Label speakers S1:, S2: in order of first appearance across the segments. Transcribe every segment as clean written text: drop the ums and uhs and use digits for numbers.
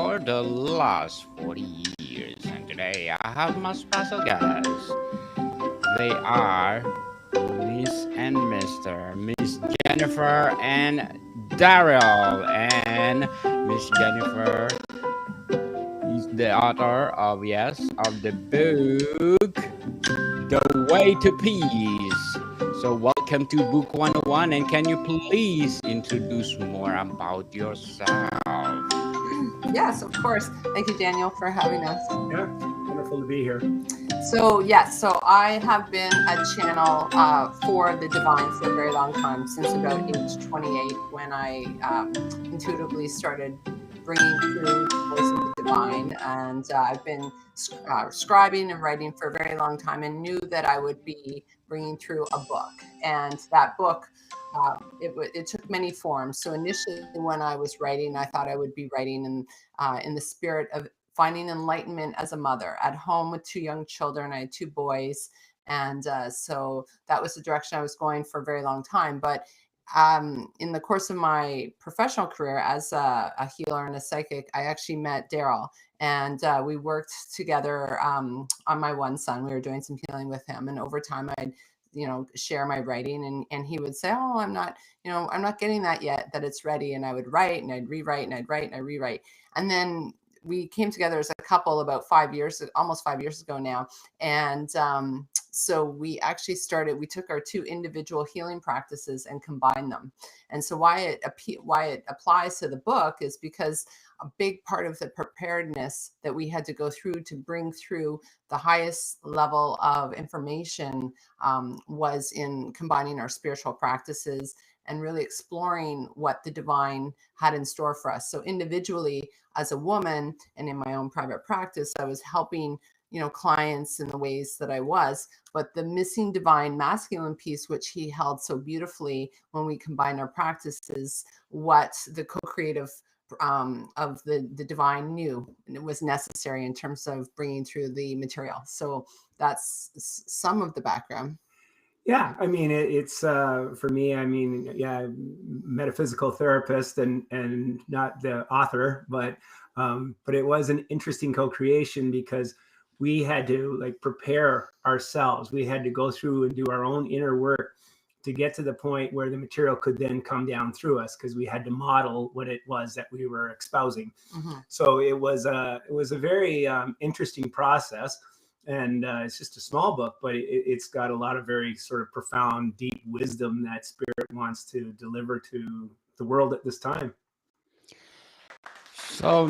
S1: for the last 40 years. And today I have my special guests. They are Miss and Mr. Miss Jennifer and Daryl. And Miss Jennifer is the author of, yes, of the book The Way to Peace. So welcome to Book 101, and can you please introduce more about yourself?
S2: Yes, of course. Thank you, Daniel, for having us.
S3: Yeah, wonderful to be here.
S2: So I have been a channel for the divine for a very long time, since about age 28, when I intuitively started bringing through the voice of the divine. And I've been scribing and writing for a very long time, and knew that I would be bringing through a book. And that book, it took many forms. So initially, when I was writing, I thought I would be writing in the spirit of finding enlightenment as a mother at home with two young children. I had two boys. And so that was the direction I was going for a very long time. But in the course of my professional career as a healer and a psychic, I actually met Daryl. And we worked together on my one son. We were doing some healing with him. And over time, I'd share my writing, and he would say, oh, I'm not getting that yet, that it's ready. And I would write, and I'd rewrite, and I'd write, and I'd rewrite. And then we came together as a couple about almost 5 years ago now. And so we took our two individual healing practices and combined them. And so why it applies to the book is because a big part of the preparedness that we had to go through to bring through the highest level of information was in combining our spiritual practices and really exploring what the divine had in store for us. So individually, as a woman, and in my own private practice, I was helping clients in the ways that I was, but the missing divine masculine piece, which he held so beautifully when we combined our practices, what the co-creative of the divine knew was necessary in terms of bringing through the material. So that's some of the background.
S3: Yeah, I mean, it's for me. I mean, yeah, metaphysical therapist and not the author, but it was an interesting co-creation because we had to prepare ourselves. We had to go through and do our own inner work to get to the point where the material could then come down through us, because we had to model what it was that we were espousing. Mm-hmm. So it was a very interesting process. And it's just a small book, but it's got a lot of very sort of profound, deep wisdom that Spirit wants to deliver to the world at this time.
S1: So,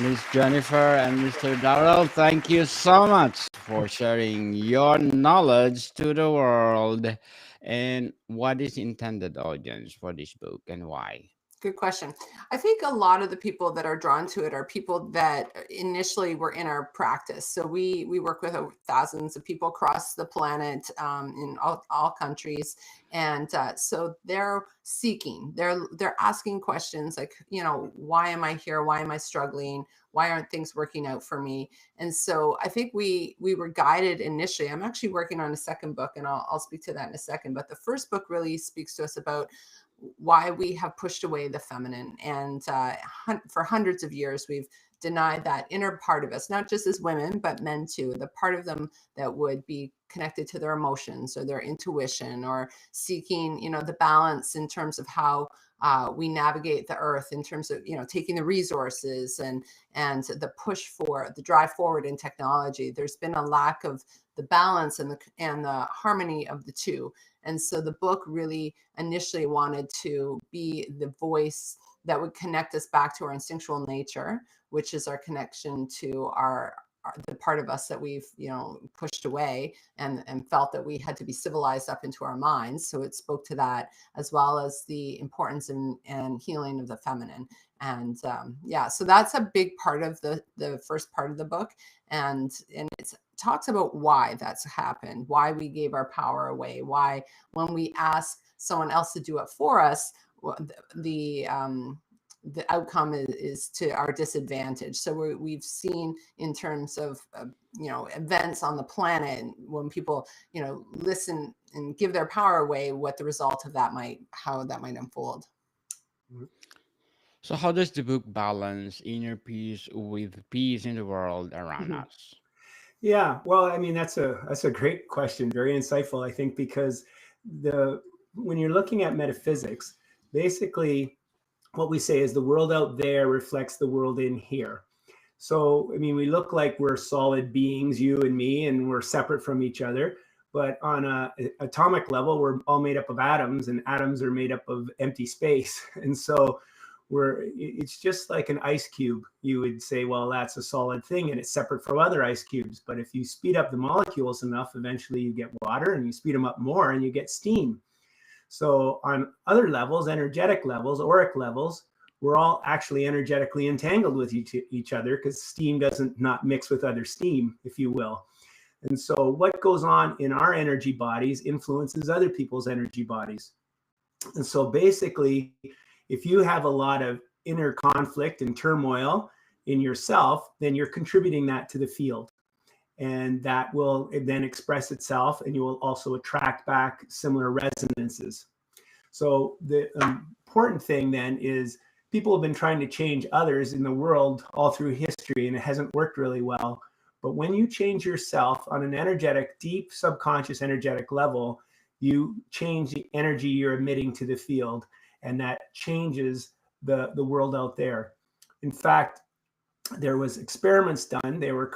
S1: Miss Jennifer and Mr. Daryl, thank you so much for sharing your knowledge to the world. And what is intended audience for this book, and why?
S2: Good question. I think a lot of the people that are drawn to it are people that initially were in our practice. So we work with thousands of people across the planet, in all countries. And so they're seeking, they're asking questions like, why am I here? Why am I struggling? Why aren't things working out for me? And so I think we were guided initially. I'm actually working on a second book, and I'll speak to that in a second. But the first book really speaks to us about why we have pushed away the feminine. And for hundreds of years, we've denied that inner part of us, not just as women, but men too, the part of them that would be connected to their emotions or their intuition, or seeking, the balance in terms of how we navigate the earth, in terms of, taking the resources and the push for the drive forward in technology. There's been a lack of the balance and the harmony of the two. And so the book really initially wanted to be the voice that would connect us back to our instinctual nature, which is our connection to the part of us that we've, pushed away and felt that we had to be civilized up into our minds. So it spoke to that, as well as the importance and healing of the feminine. And so that's a big part of the first part of the book. And it talks about why that's happened, why we gave our power away, why when we ask someone else to do it for us, the outcome is to our disadvantage. So we've seen in terms of events on the planet, when people listen and give their power away, what the result of that how that might unfold.
S1: So how does the book balance inner peace with peace in the world around
S3: Mhm.
S1: us?
S3: Yeah, well, I mean, that's a great question, very insightful, I think, because the when you're looking at metaphysics, basically what we say is the world out there reflects the world in here. So, I mean, we look like we're solid beings, you and me, and we're separate from each other. But on a atomic level, we're all made up of atoms, and atoms are made up of empty space. And so it's just like an ice cube. You would say, well, that's a solid thing and it's separate from other ice cubes. But if you speed up the molecules enough, eventually you get water, and you speed them up more and you get steam. So on other levels, energetic levels, auric levels, we're all actually energetically entangled with each other, because steam doesn't not mix with other steam, if you will. And so what goes on in our energy bodies influences other people's energy bodies. And so basically, if you have a lot of inner conflict and turmoil in yourself, then you're contributing that to the field. And that will then express itself, and you will also attract back similar resonances. So the important thing then is, people have been trying to change others in the world all through history, and it hasn't worked really well. But when you change yourself on an energetic, deep subconscious energetic level, you change the energy you're emitting to the field, and that changes the world out there. In fact, there was experiments done. It was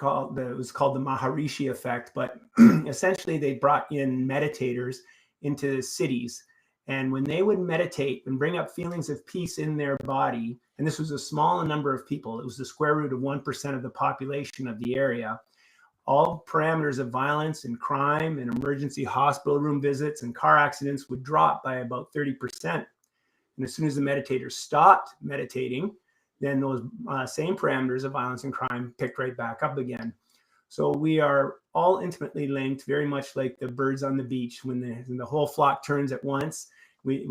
S3: called the Maharishi effect, but essentially they brought in meditators into cities. And when they would meditate and bring up feelings of peace in their body, and this was a small number of people, it was the square root of 1% of the population of the area, all parameters of violence and crime and emergency hospital room visits and car accidents would drop by about 30%. And as soon as the meditators stopped meditating, then those same parameters of violence and crime picked right back up again. So we are all intimately linked, very much like the birds on the beach. When the whole flock turns at once, they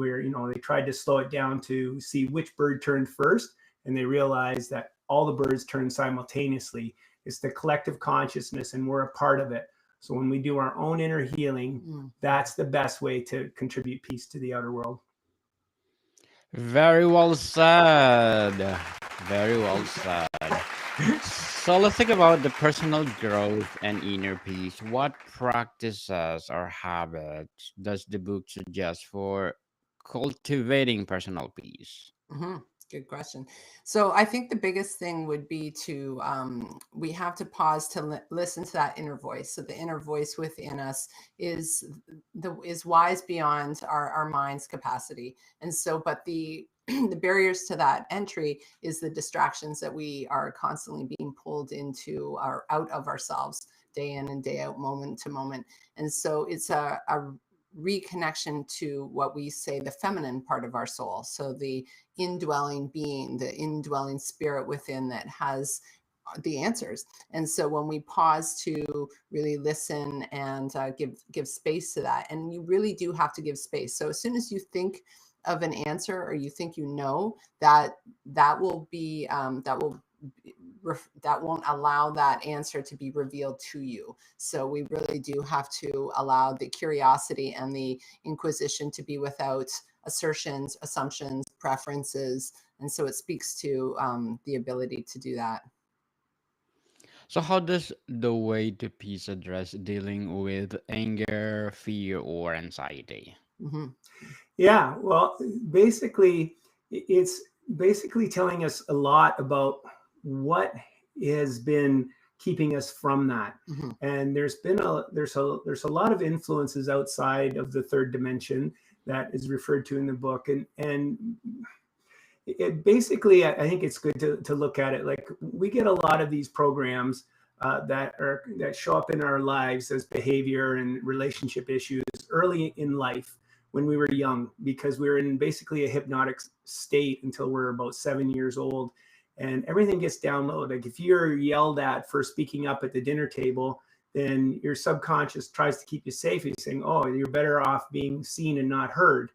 S3: tried to slow it down to see which bird turned first, and they realized that all the birds turn simultaneously. It's the collective consciousness, and we're a part of it. So when we do our own inner healing, that's the best way to contribute peace to the outer world.
S1: Very well said. Very well said. So let's think about the personal growth and inner peace. What practices or habits does the book suggest for cultivating personal peace?
S2: Hmm. Good question. So I think the biggest thing would be to we have to pause to listen to that inner voice. So the inner voice within us is wise beyond our mind's capacity. And so, but the the barriers to that entry is the distractions that we are constantly being pulled into or out of ourselves day in and day out, moment to moment. And so it's a reconnection to what we say the feminine part of our soul. So the indwelling being, the indwelling spirit within that has the answers. And so when we pause to really listen and give space to that, and you really do have to give space. So as soon as you think of an answer, or you think that will be that won't allow that answer to be revealed to you. So we really do have to allow the curiosity and the inquisition to be without assertions, assumptions, preferences. And so it speaks to the ability to do that.
S1: So how does the way to peace address dealing with anger, fear, or anxiety?
S2: Mhm.
S3: Yeah, well, basically, it's basically telling us a lot about what has been keeping us from that.
S2: Mhm.
S3: And there's a lot of influences outside of the third dimension that is referred to in the book, and it basically, I think it's good to look at it like we get a lot of these programs that show up in our lives as behavior and relationship issues early in life, when we were young, because we were in basically a hypnotic state until we're about 7 years old, and everything gets downloaded. Like if you're yelled at for speaking up at the dinner table, then your subconscious tries to keep you safe. He's saying, oh, you're better off being seen and not heard.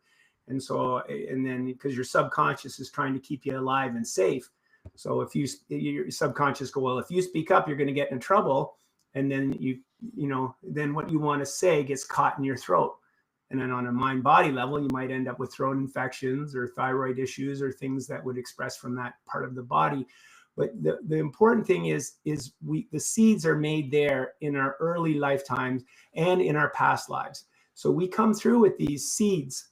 S3: And so, and then because your subconscious is trying to keep you alive and safe. So if your subconscious go, well, if you speak up, you're going to get in trouble. And then then what you want to say gets caught in your throat. And then on a mind-body level, you might end up with throat infections or thyroid issues or things that would express from that part of the body. But the important thing is the seeds are made there in our early lifetimes and in our past lives. So we come through with these seeds,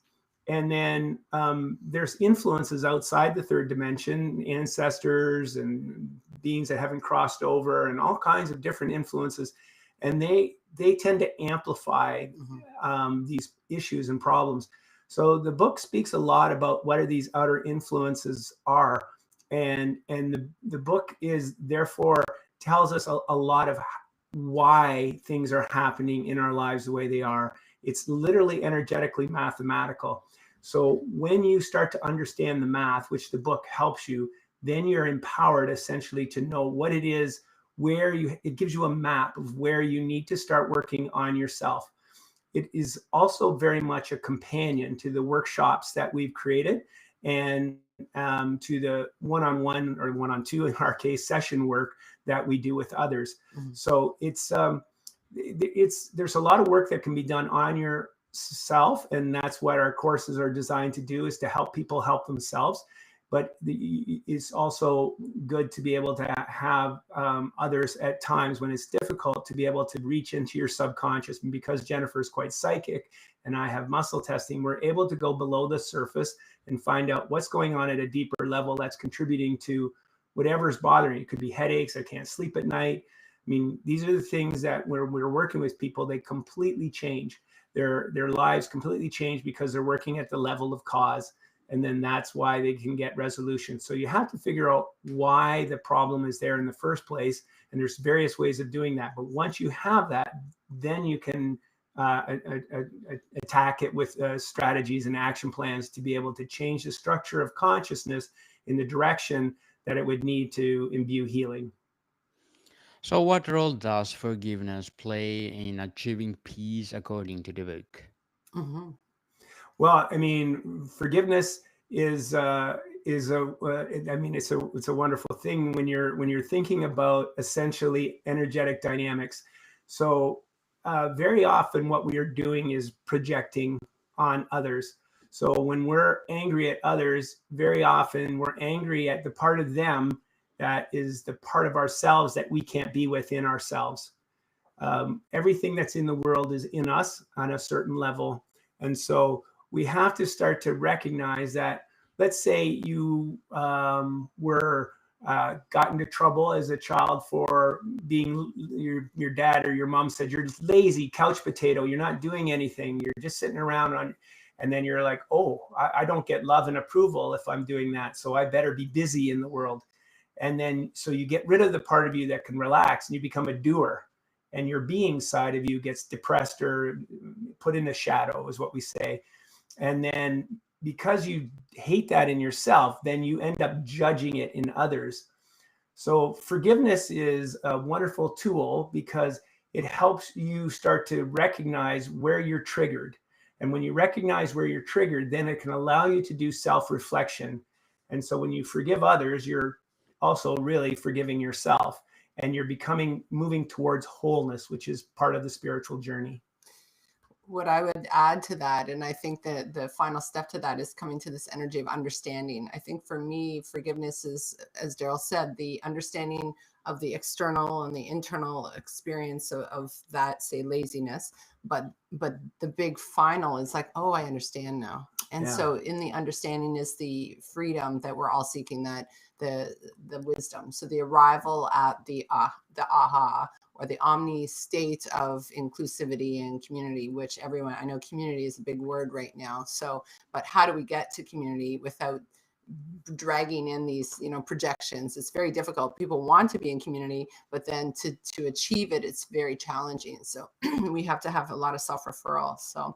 S3: and then there's influences outside the third dimension, ancestors and beings that haven't crossed over, and all kinds of different influences, and they tend to amplify these issues and problems. So the book speaks a lot about what are these outer influences are, and the book is therefore tells us a lot of why things are happening in our lives the way they are. It's literally energetically mathematical. So when you start to understand the math, which the book helps you, then you're empowered essentially to know what it is, it gives you a map of where you need to start working on yourself. It is also very much a companion to the workshops that we've created, and to the one-on-one or one-on-two, in our case, session work that we do with others. So there's a lot of work that can be done on yourself, and that's what our courses are designed to do, is to help people help themselves. But it's also good to be able to have others at times when it's difficult to be able to reach into your subconscious. And because Jennifer's quite psychic and I have muscle testing, we're able to go below the surface and find out what's going on at a deeper level that's contributing to whatever's bothering you. It could be headaches, I can't sleep at night. I mean, these are the things that when we're working with people, they completely change. Their lives completely change because they're working at the level of cause. And then that's why they can get resolution. So you have to figure out why the problem is there in the first place. And there's various ways of doing that. But once you have that, then you can attack it with strategies and action plans to be able to change the structure of consciousness in the direction that it would need to imbue healing.
S1: So, what role does forgiveness play in achieving peace according to the book?
S3: Well, I mean, forgiveness is I mean, it's a wonderful thing when you're thinking about essentially energetic dynamics. So very often what we are doing is projecting on others. So when we're angry at others, very often we're angry at the part of them that is the part of ourselves that we can't be within ourselves. Everything that's in the world is in us on a certain level. And so we have to start to recognize that, let's say you were got into trouble as a child for being, your dad or your mom said, you're lazy couch potato, you're not doing anything, you're just sitting around and then you're like, oh, I don't get love and approval if I'm doing that, so I better be busy in the world. And then so you get rid of the part of you that can relax and you become a doer, and your being side of you gets depressed or put in a shadow, is what we say. And then because you hate that in yourself, then you end up judging it in others. So forgiveness is a wonderful tool because it helps you start to recognize where you're triggered. And when you recognize where you're triggered, then it can allow you to do self-reflection. And so when you forgive others, you're also really forgiving yourself, and you're moving towards wholeness, which is part of the spiritual journey.
S2: What I would add to that, and I think that the final step to that is coming to this energy of understanding. I think for me, forgiveness is, as Daryl said, the understanding of the external and the internal experience of that, say, laziness. But the big final is like, oh, I understand now. And so in the understanding is the freedom that we're all seeking, that the wisdom. So the arrival at the aha, or the omni state of inclusivity and community, which everyone, I know community is a big word right now. So, but how do we get to community without dragging in these, projections? It's very difficult. People want to be in community, but then to achieve it, it's very challenging. So we have to have a lot of self-referral. So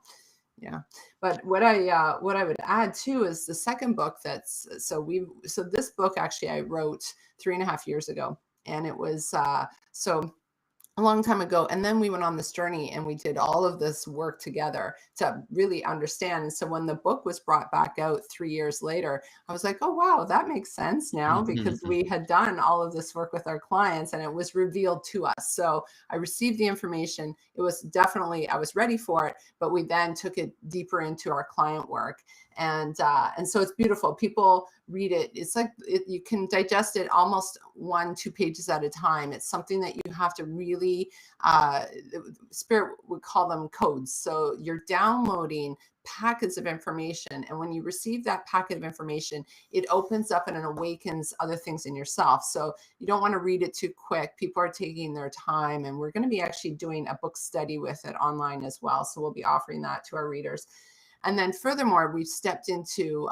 S2: yeah, but what I would add too is the second book so this book actually I wrote 3.5 years ago, and it was a long time ago. And then we went on this journey and we did all of this work together to really understand. And so when the book was brought back out 3 years later, I was like, oh, wow, that makes sense now, because we had done all of this work with our clients and it was revealed to us. So I received the information. It was definitely, I was ready for it, but we then took it deeper into our client work. And so it's beautiful. People read it. It's like you can digest it almost 1-2 pages at a time. It's something that you have to really, Spirit would call them codes. So you're downloading packets of information. And when you receive that packet of information, it opens up and it awakens other things in yourself. So you don't want to read it too quick. People are taking their time, and we're going to be actually doing a book study with it online as well. So we'll be offering that to our readers. And then furthermore, we've stepped into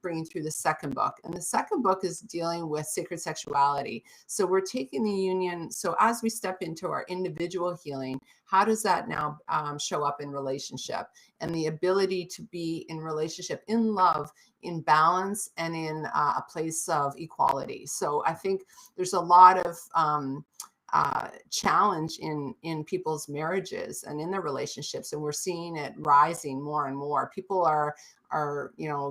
S2: bringing through the second book. And the second book is dealing with sacred sexuality. So we're taking the union. So as we step into our individual healing, how does that now show up in relationship? And the ability to be in relationship, in love, in balance, and in a place of equality. So I think there's a lot of challenge in people's marriages and in their relationships, and we're seeing it rising more and more. People are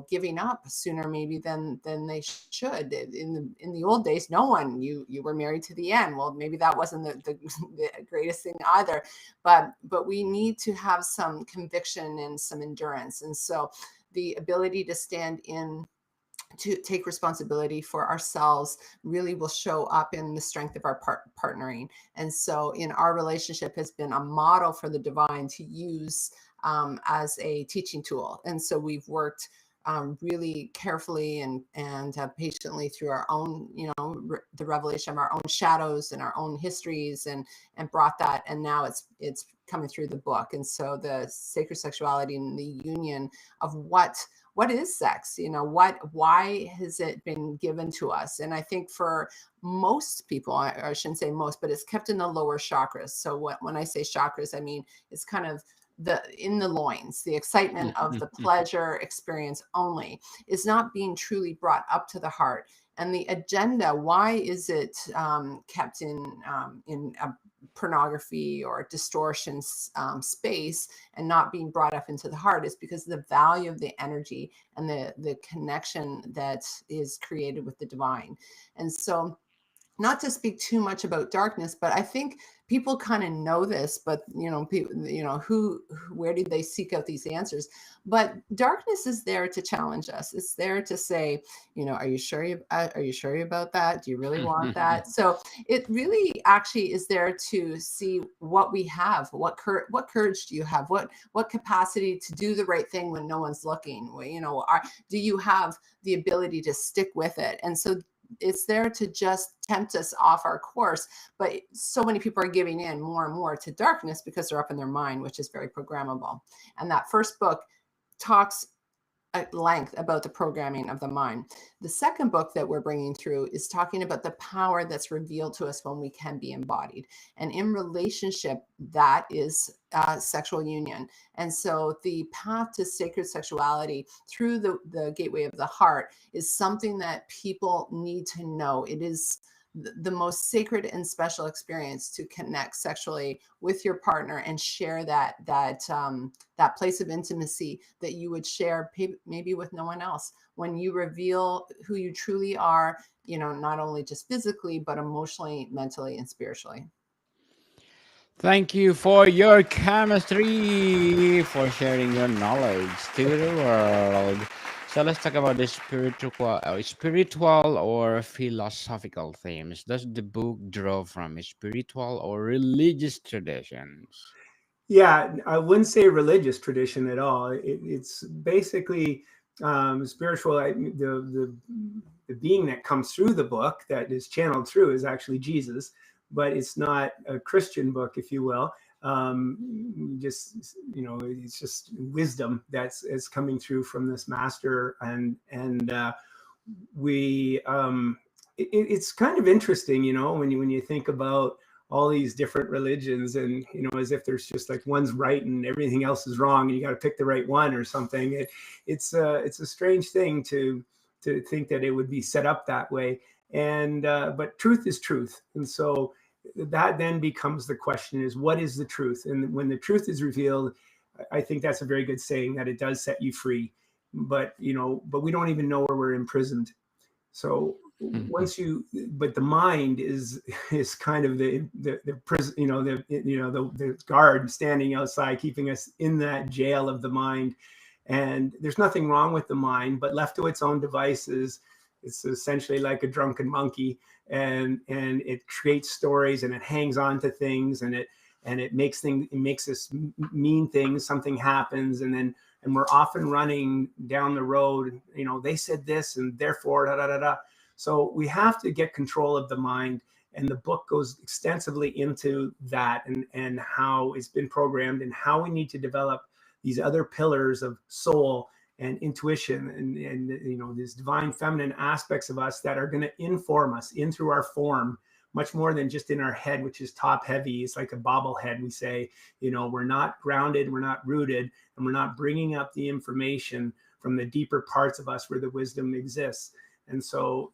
S2: giving up sooner maybe than they should. In the old days, no one, you were married to the end. Well, maybe that wasn't the greatest thing either, but we need to have some conviction and some endurance. And so the ability to stand in, to take responsibility for ourselves, really will show up in the strength of our partnering. And so in our relationship has been a model for the divine to use as a teaching tool. And so we've worked really carefully and patiently through our own, the revelation of our own shadows and our own histories, and brought that. And now it's coming through the book. And so the sacred sexuality and the union of what is sex, why has it been given to us? And I think for most people, I shouldn't say most, but it's kept in the lower chakras. So when I say chakras, I mean, it's kind of in the loins, the excitement of the pleasure experience only, is not being truly brought up to the heart. And the agenda, why is it kept in a pornography or distortion space and not being brought up into the heart, is because the value of the energy and the connection that is created with the divine. And so, not to speak too much about darkness, but I think people kind of know this, but people, where did they seek out these answers? But darkness is there to challenge us. It's there to say, are you sure about that? Do you really want that? So it really actually is there to see what we have, what courage do you have? What capacity to do the right thing when no one's looking? Do you have the ability to stick with it? And so it's there to just tempt us off our course. But so many people are giving in more and more to darkness because they're up in their mind, which is very programmable. And that first book talks at length about the programming of the mind. The second book that we're bringing through is talking about the power that's revealed to us when we can be embodied. And in relationship, that is sexual union. And so the path to sacred sexuality through the gateway of the heart is something that people need to know. It is the most sacred and special experience to connect sexually with your partner and share that place of intimacy that you would share maybe with no one else. When you reveal who you truly are, not only just physically, but emotionally, mentally, and spiritually.
S1: Thank you for your chemistry, for sharing your knowledge to the world. So let's talk about the spiritual or philosophical themes. Does the book draw from spiritual or religious traditions?
S3: Yeah, I wouldn't say religious tradition at all. It's basically spiritual. The being that comes through the book, that is channeled through, is actually Jesus, but it's not a Christian book, if you will. It's just wisdom is coming through from this master, and it's kind of interesting, when you think about all these different religions, and as if there's just like one's right and everything else is wrong, and you got to pick the right one or something. It's a strange thing to think that it would be set up that way. And but truth is truth, and so that then becomes the question is, what is the truth? And when the truth is revealed, I think that's a very good saying, that it does set you free. But, but we don't even know where we're imprisoned. So but the mind is kind of the prison, the guard standing outside, keeping us in that jail of the mind. And there's nothing wrong with the mind, but left to its own devices, it's essentially like a drunken monkey, and it creates stories, and it hangs on to things, and it makes us mean things. Something happens, and we're often running down the road. They said this, and therefore da da da da. So we have to get control of the mind, and the book goes extensively into that, and how it's been programmed, and how we need to develop these other pillars of soul and intuition, and these divine feminine aspects of us that are going to inform us in through our form, much more than just in our head, which is top heavy. It's like a bobblehead. We say, we're not grounded, we're not rooted, and we're not bringing up the information from the deeper parts of us where the wisdom exists. And so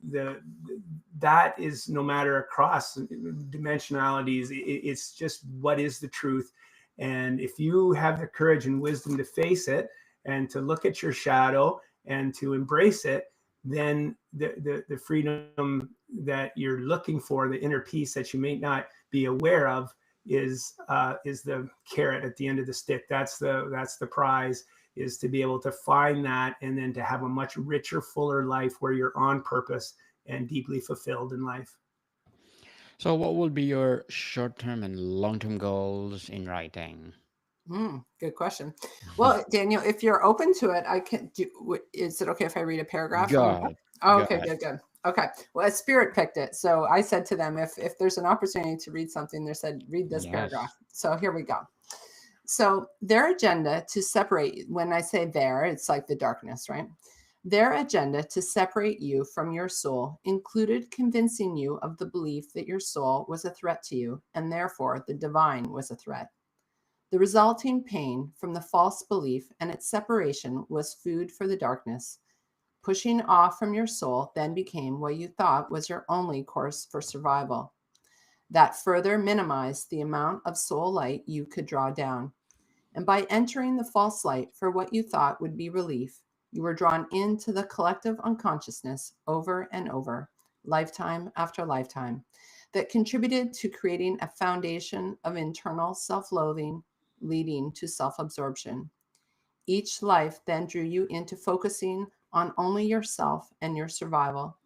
S3: that is, no matter across dimensionalities, it's just, what is the truth? And if you have the courage and wisdom to face it, and to look at your shadow and to embrace it, then the freedom that you're looking for, the inner peace that you may not be aware of, is the carrot at the end of the stick. That's the prize, is to be able to find that, and then to have a much richer, fuller life where you're on purpose and deeply fulfilled in life.
S1: So, what will be your short-term and long-term goals in writing?
S2: Good question. Well, Daniel, if you're open to it, I can do. Is it okay if I read a paragraph from the book? Oh, okay, good. Okay. Well, Spirit picked it, so I said to them, if there's an opportunity to read something, they said, read this paragraph. So here we go. So their agenda to separate. When I say there, it's like the darkness, right? Their agenda to separate you from your soul included convincing you of the belief that your soul was a threat to you, and therefore the divine was a threat. The resulting pain from the false belief and its separation was food for the darkness. Pushing off from your soul then became what you thought was your only course for survival. That further minimized the amount of soul light you could draw down. And by entering the false light for what you thought would be relief, you were drawn into the collective unconsciousness over and over, lifetime after lifetime, that contributed to creating a foundation of internal self-loathing, leading to self-absorption. Each life then drew you into focusing on only yourself and your survival.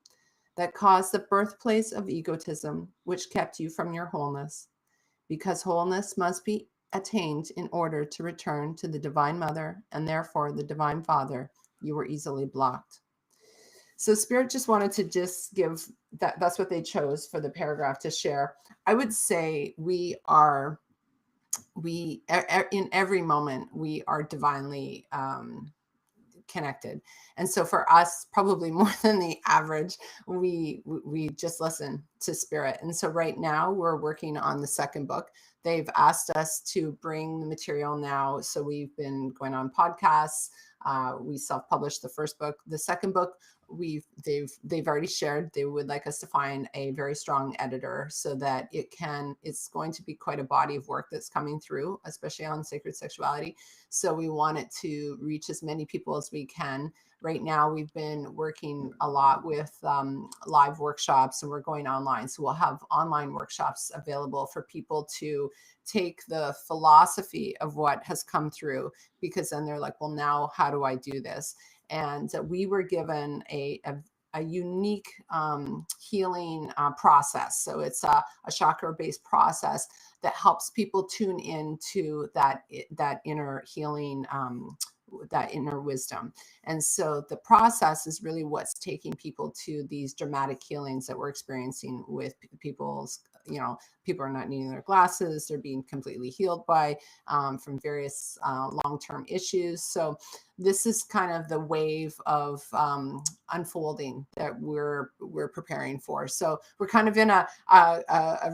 S2: That caused the birthplace of egotism, which kept you from your wholeness. Because wholeness must be attained in order to return to the Divine Mother and therefore the Divine Father, you were easily blocked. So Spirit just wanted to just give that's what they chose for the paragraph to share. I would say in every moment, we are divinely connected. And so for us, probably more than the average, we just listen to Spirit. And so right now we're working on the second book. They've asked us to bring the material now. So we've been going on podcasts. We self-published the first book. The second book, they've already shared they would like us to find a very strong editor so that it's going to be quite a body of work that's coming through, especially on sacred sexuality. So we want it to reach as many people as we can. Right now, we've been working a lot with live workshops, and we're going online. So we'll have online workshops available for people to take the philosophy of what has come through, because then they're like, well, now how do I do this? And we were given a unique healing process. So it's a chakra-based process that helps people tune into that inner healing, that inner wisdom. And so the process is really what's taking people to these dramatic healings that we're experiencing with people's, people are not needing their glasses. They're being completely healed by from various long-term issues. So this is kind of the wave of unfolding that we're preparing for. So we're kind of in a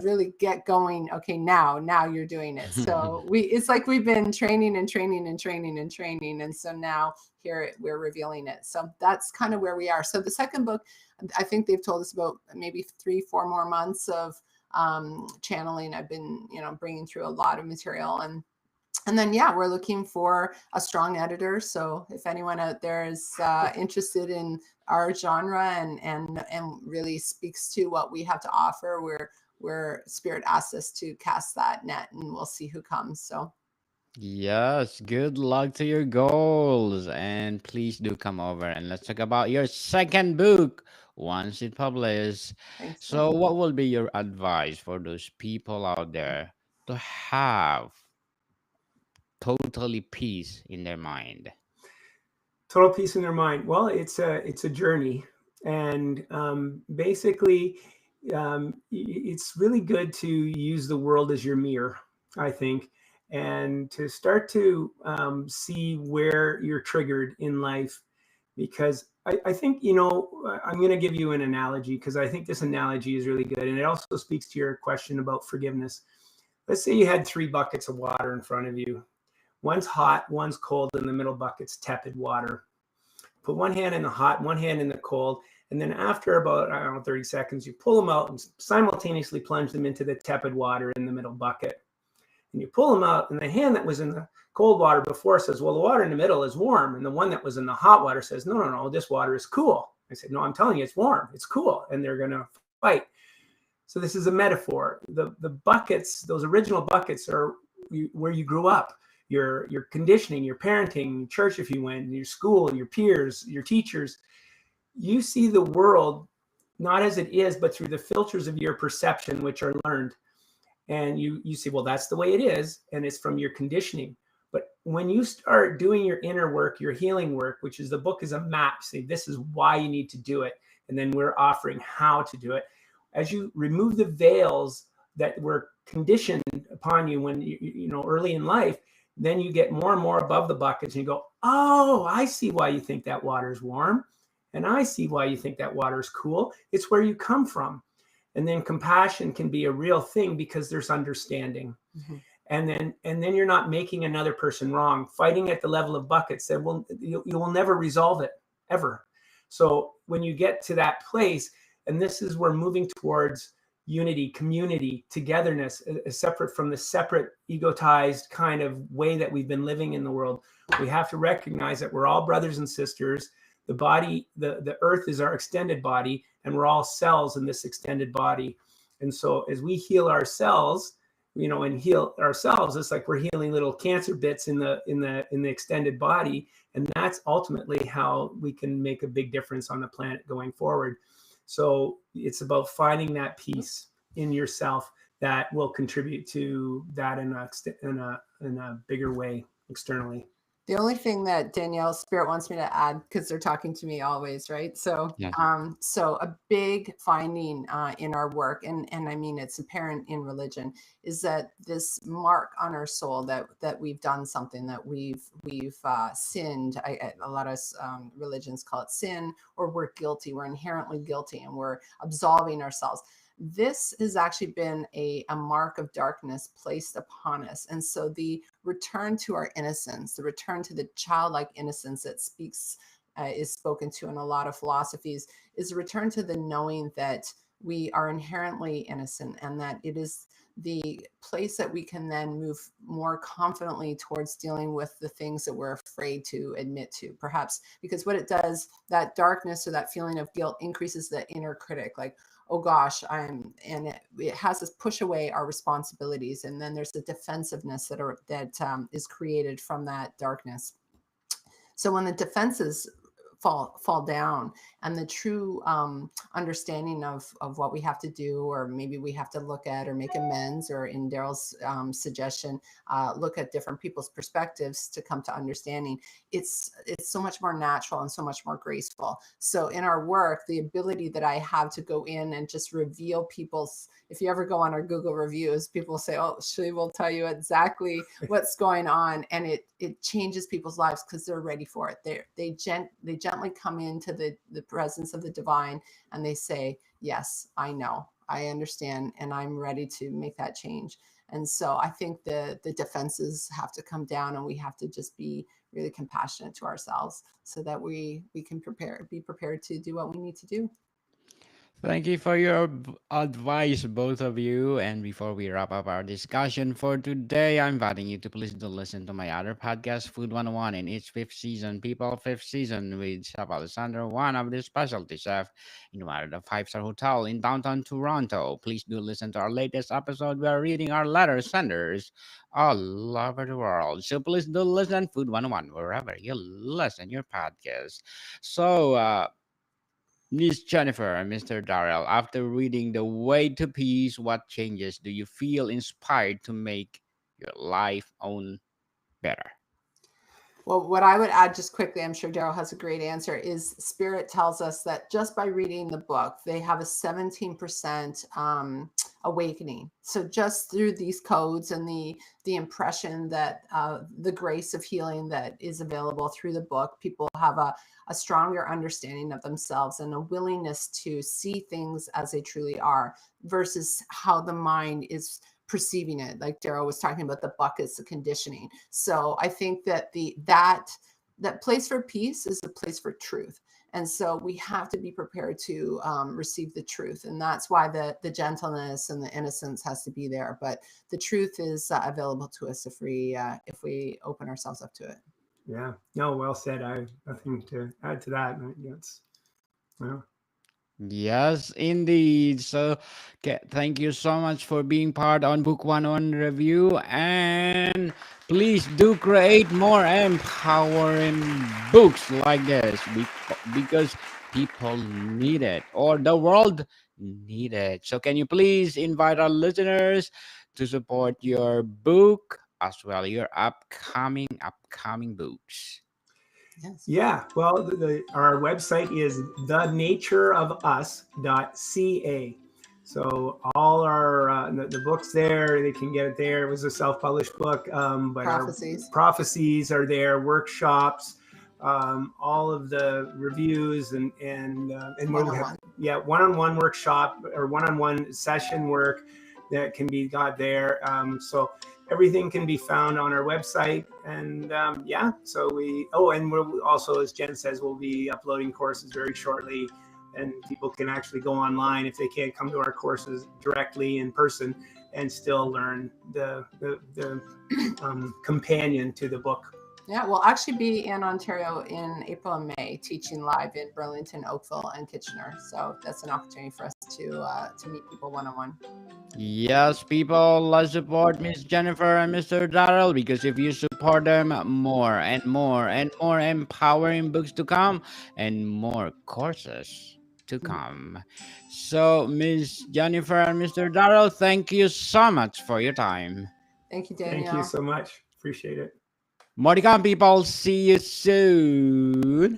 S2: really get going. Okay, now you're doing it. So it's like we've been training and training and training and training, and so now here we're revealing it. So that's kind of where we are. So the second book, I think they've told us about maybe 3-4 more months of channeling. I've been, bringing through a lot of material, and then, yeah, we're looking for a strong editor. So if anyone out there is interested in our genre and really speaks to what we have to offer, we're Spirit asked us to cast that net, and we'll see who comes. So
S1: Yes, good luck to your goals. And please do come over and let's talk about your second book once it published.
S2: thanks.
S1: So, what will be your advice for those people out there to have totally peace in their mind?
S3: Total peace in their mind. Well, it's a journey, and basically, it's really good to use the world as your mirror, I think, and to start to see where you're triggered in life. Because I think, I'm going to give you an analogy because I think this analogy is really good, and it also speaks to your question about forgiveness. Let's say you had 3 buckets of water in front of you. One's hot, one's cold, and the middle bucket's tepid water. Put one hand in the hot, one hand in the cold, and then after about, I don't know, 30 seconds, you pull them out and simultaneously plunge them into the tepid water in the middle bucket. And you pull them out, and the hand that was in the cold water before says, well, the water in the middle is warm. And the one that was in the hot water says, no, no, no, this water is cool. I said, no, I'm telling you, it's warm, it's cool. And they're going to fight. So this is a metaphor. The buckets, those original buckets, are where you grew up. Your conditioning, your parenting, church if you went, your school, your peers, your teachers. You see the world not as it is, but through the filters of your perception, which are learned. And you say, well, that's the way it is, and it's from your conditioning. But when you start doing your inner work, your healing work, which is the book is a map, say this is why you need to do it, and then we're offering how to do it. As you remove the veils that were conditioned upon you when early in life, then you get more and more above the buckets and you go, oh, I see why you think that water is warm. And I see why you think that water is cool. It's where you come from. And then compassion can be a real thing because there's understanding. Mm-hmm. And then you're not making another person wrong. Fighting at the level of buckets, that you will never resolve it, ever. So when you get to that place, and this is where moving towards unity, community, togetherness, separate from the separate, egotized kind of way that we've been living in the world. We have to recognize that we're all brothers and sisters. The body, the earth is our extended body, and we're all cells in this extended body. And so as we heal ourselves, and heal ourselves, it's like we're healing little cancer bits in the extended body. And that's ultimately how we can make a big difference on the planet going forward. So it's about finding that peace in yourself that will contribute to that in a bigger way externally.
S2: The only thing that Danielle Spirit wants me to add, because they're talking to me always, right? So,
S1: Yeah.
S2: So a big finding in our work, and I mean it's apparent in religion, is that this mark on our soul that we've done something, that we've sinned. A lot of religions call it sin, or we're guilty. We're inherently guilty, and we're absolving ourselves. This has actually been a mark of darkness placed upon us. And so the return to our innocence, the return to the childlike innocence that is spoken to in a lot of philosophies, is a return to the knowing that we are inherently innocent, and that it is the place that we can then move more confidently towards dealing with the things that we're afraid to admit to, perhaps because what it does, that darkness or that feeling of guilt increases the inner critic, like, oh gosh, and it has us push away our responsibilities. And then there's the defensiveness that is created from that darkness. So when the defenses fall down, and the true understanding of what we have to do, or maybe we have to look at or make amends, or in Daryl's suggestion, look at different people's perspectives to come to understanding, it's so much more natural and so much more graceful. So in our work, the ability that I have to go in and just reveal people's, if you ever go on our Google reviews, people say, oh, she will tell you exactly what's going on, and it changes people's lives because they're ready for it. They gently come into the presence of the divine, and they say, yes, I know, I understand, and I'm ready to make that change. And so I think the defenses have to come down, and we have to just be really compassionate to ourselves so that we can be prepared to do what we need to do.
S1: Thank you for your advice, both of you. And before we wrap up our discussion for today, I'm inviting you to please do listen to my other podcast, Food 101, in its fifth season, People Fifth Season, with Chef Alessandro, one of the specialty chef in one of the five-star hotel in downtown Toronto. Please do listen to our latest episode. We are reading our letter senders all over the world. So please do listen Food 101 wherever you listen your podcast. So, Miss Jennifer and Mr. Darrell, after reading The Way to Peace, what changes do you feel inspired to make your life own better?
S2: Well, what I would add just quickly, I'm sure Daryl has a great answer, is Spirit tells us that just by reading the book, they have a 17% awakening. So just through these codes and the impression that the grace of healing that is available through the book, people have a stronger understanding of themselves and a willingness to see things as they truly are versus how the mind is perceiving it. Like Daryl was talking about the buckets, the conditioning. So I think that that place for peace is a place for truth. And so we have to be prepared to receive the truth. And that's why the gentleness and the innocence has to be there. But the truth is available to us if we open ourselves up to it.
S3: Yeah. No, well said. I have nothing to add to that. It's, well,
S1: Yes, indeed. So, thank you so much for being part on Book 101 review, and please do create more empowering books like this because people need it or the world need it. So, can you please invite our listeners to support your book as well your upcoming books?
S2: Yes.
S3: yeah. Well, our website is thenatureofus.ca. So all our the books there, they can get it there. It was a self-published book, but
S2: Prophecies.
S3: our prophecies are there, workshops, all of the reviews, and we'll have one-on-one workshop or one-on-one session work that can be got there. So everything can be found on our website, and so and we'll also, as Jen says, we'll be uploading courses very shortly, and people can actually go online if they can't come to our courses directly in person and still learn the companion to the book.
S2: Yeah, we'll actually be in Ontario in April and May, teaching live in Burlington, Oakville, and Kitchener. So that's an opportunity for us to meet people one-on-one.
S1: Yes, people, let's support Miss Jennifer and Mr. Darrell because if you support them, more and more and more empowering books to come and more courses to come. So, Miss Jennifer and Mr. Darrell, thank you so much for your time.
S2: Thank you, Danielle.
S3: Thank you so much. Appreciate it.
S1: More to come, people. See you soon.